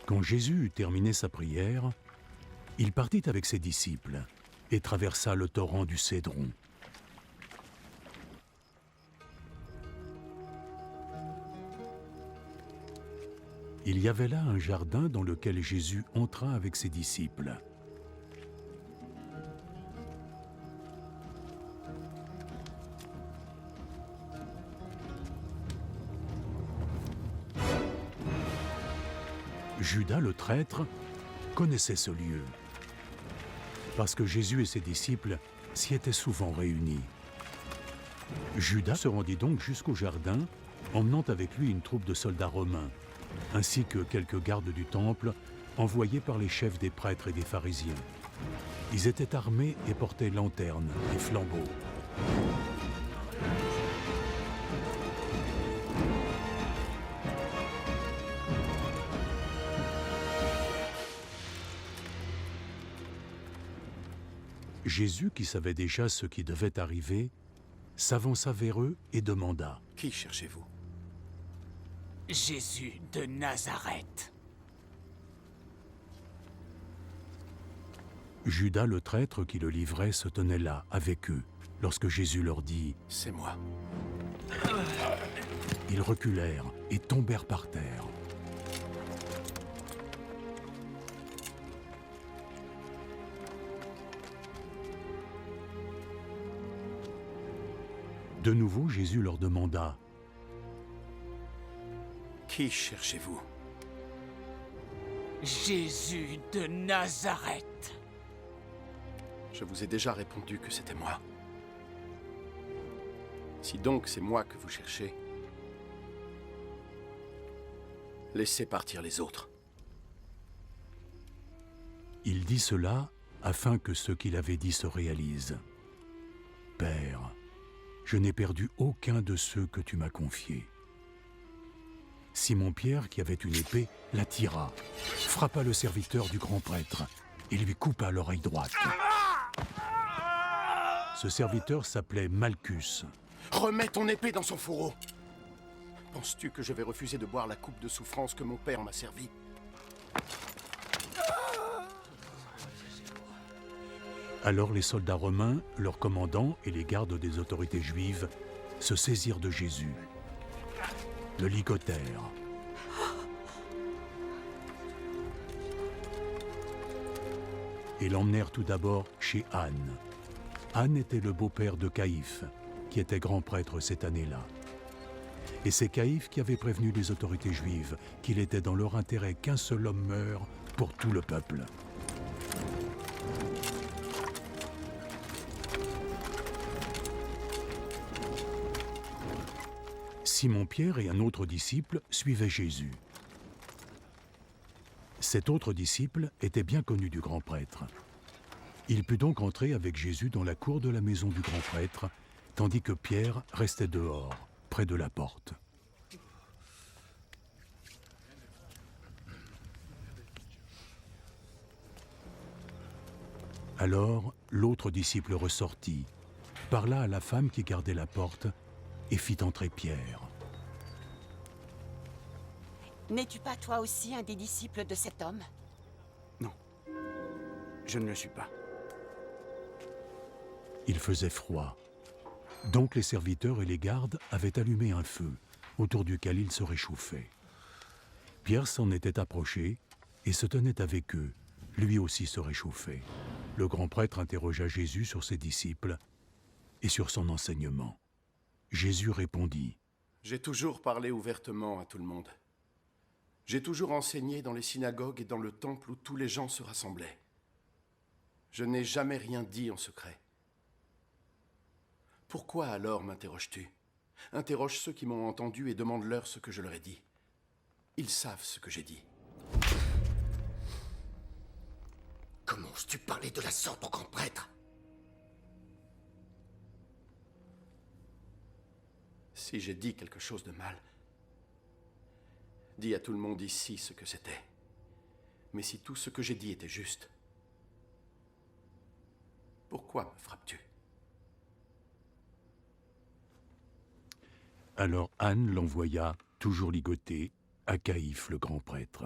Quand Jésus eut terminé sa prière, il partit avec ses disciples et traversa le torrent du Cédron. Il y avait là un jardin dans lequel Jésus entra avec ses disciples. Judas le traître connaissait ce lieu, parce que Jésus et ses disciples s'y étaient souvent réunis. Judas se rendit donc jusqu'au jardin, emmenant avec lui une troupe de soldats romains, ainsi que quelques gardes du temple envoyés par les chefs des prêtres et des pharisiens. Ils étaient armés et portaient lanternes et flambeaux. Jésus, qui savait déjà ce qui devait arriver, s'avança vers eux et demanda : « Qui cherchez-vous » ? Jésus de Nazareth. Judas le traître qui le livrait se tenait là, avec eux, lorsque Jésus leur dit : « C'est moi. » Ils reculèrent et tombèrent par terre. De nouveau, Jésus leur demanda : « Qui cherchez-vous » ? Jésus de Nazareth. Je vous ai déjà répondu que c'était moi. Si donc c'est moi que vous cherchez, laissez partir les autres. Il dit cela afin que ce qu'il avait dit se réalise. Père, je n'ai perdu aucun de ceux que tu m'as confiés. Simon-Pierre, qui avait une épée, la tira, frappa le serviteur du grand prêtre et lui coupa l'oreille droite. Ce serviteur s'appelait Malchus. « Remets ton épée dans son fourreau ! Penses-tu que je vais refuser de boire la coupe de souffrance que mon père m'a servie ? » Alors les soldats romains, leurs commandants et les gardes des autorités juives se saisirent de Jésus, le ligotèrent. Et l'emmenèrent tout d'abord chez Anne. Anne était le beau-père de Caïphe, qui était grand prêtre cette année-là. Et c'est Caïphe qui avait prévenu les autorités juives qu'il était dans leur intérêt qu'un seul homme meure pour tout le peuple. Simon-Pierre et un autre disciple suivaient Jésus. Cet autre disciple était bien connu du grand prêtre. Il put donc entrer avec Jésus dans la cour de la maison du grand prêtre, tandis que Pierre restait dehors, près de la porte. Alors, l'autre disciple ressortit, parla à la femme qui gardait la porte et fit entrer Pierre. N'es-tu pas toi aussi un des disciples de cet homme ? Non, je ne le suis pas. Il faisait froid. Donc les serviteurs et les gardes avaient allumé un feu, autour duquel ils se réchauffaient. Pierre s'en était approché et se tenait avec eux. Lui aussi se réchauffait. Le grand prêtre interrogea Jésus sur ses disciples et sur son enseignement. Jésus répondit : « J'ai toujours parlé ouvertement à tout le monde. J'ai toujours enseigné dans les synagogues et dans le temple où tous les gens se rassemblaient. Je n'ai jamais rien dit en secret. Pourquoi alors m'interroges-tu ? Interroge ceux qui m'ont entendu et demande-leur ce que je leur ai dit. Ils savent ce que j'ai dit. » Comment oses-tu parler de la sorte au grand prêtre ? Si j'ai dit quelque chose de mal, dis à tout le monde ici ce que c'était. Mais si tout ce que j'ai dit était juste, pourquoi me frappes-tu ? Alors Anne l'envoya, toujours ligoté, à Caïphe le grand prêtre.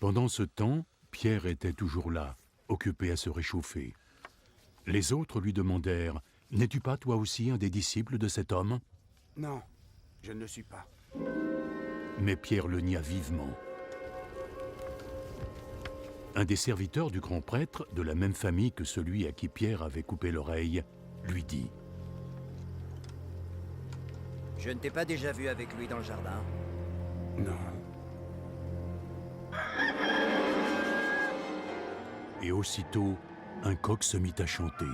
Pendant ce temps, Pierre était toujours là, occupé à se réchauffer. Les autres lui demandèrent « N'es-tu pas toi aussi un des disciples de cet homme ?» Non, je ne le suis pas. Mais Pierre le nia vivement. Un des serviteurs du grand prêtre, de la même famille que celui à qui Pierre avait coupé l'oreille, lui dit « Je ne t'ai pas déjà vu avec lui dans le jardin? » Non. Et aussitôt, un coq se mit à chanter.